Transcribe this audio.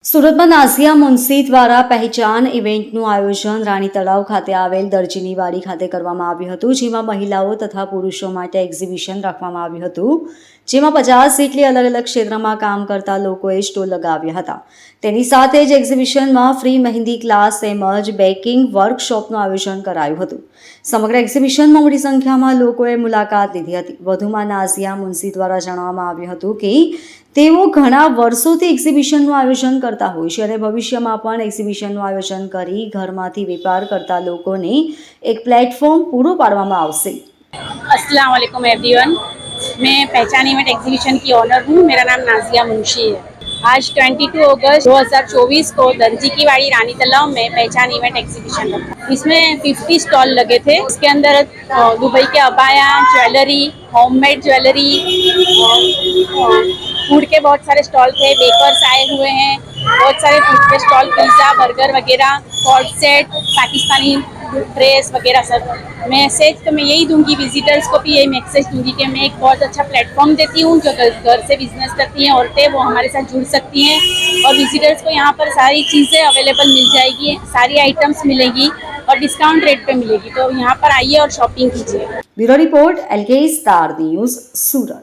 સુરતમાં નાઝિયા મુનશી દ્વારા પહેચાન ઇવેન્ટનું આયોજન રાણી તળાવ ખાતે આવેલ દરજીની વાડી ખાતે કરવામાં આવ્યું હતું, જેમાં મહિલાઓ તથા પુરુષો માટે એક્ઝિબિશન રાખવામાં આવ્યું હતું, જેમાં 50 જેટલી અલગ અલગ ક્ષેત્રમાં કામ કરતા લોકોએ સ્ટોલ લગાવ્યા હતા. તેની સાથે જ એક્ઝિબિશનમાં ફ્રી મહેંદી ક્લાસ તેમજ બેકિંગ વર્કશોપનું આયોજન કરાયું હતું. સમગ્ર એક્ઝિબિશનમાં મોટી સંખ્યામાં લોકોએ મુલાકાત લીધી હતી. વધુમાં નાઝિયા મુનશી દ્વારા જણાવવામાં આવ્યું હતું કે તેઓ ઘણા વર્ષોથી એક્ઝિબિશનનું આયોજન કરતા હોય છે અને ભવિષ્યમાં પણ એક્ઝિબિશનનું આયોજન કરી ઘરમાંથી વેપાર કરતા લોકોને એક પ્લેટફોર્મ પૂરું પાડવામાં આવશે. अस्सलाम वालेकुम एवरीवन, मैं पहचान इवेंट एग्जीबिशन की ऑनर हूँ। मेरा नाम नाजिया मुंशी है। आज 22 अगस्त 2024 को दर्जी की वाड़ी रानी तालाब में पहचान इवेंट एग्जीबिशन रखा। इसमें 50 स्टॉल लगे थे। इसके अंदर दुबई के abaya, jewellery, homemade jewellery, food के बहुत सारे स्टॉल थे। बेकर्स आए हुए हैं, बहुत सारे फूड के स्टॉल, पिज़्ज़ा, बर्गर वगैरह, कॉर्ड सेट, पाकिस्तानी ड्रेस वगैरह सब। मैसेज तो मैं यही दूंगी, विजिटर्स को भी यही मैसेज दूंगी कि मैं एक बहुत अच्छा प्लेटफॉर्म देती हूँ। जो घर से बिजनेस करती हैं औरतें, वो हमारे साथ जुड़ सकती हैं और विजिटर्स को यहाँ पर सारी चीज़ें अवेलेबल मिल जाएगी, सारी आइटम्स मिलेगी और डिस्काउंट रेट पे मिलेगी। तो यहाँ पर आइए और शॉपिंग कीजिए। Bureau report, LK star news, सूरत।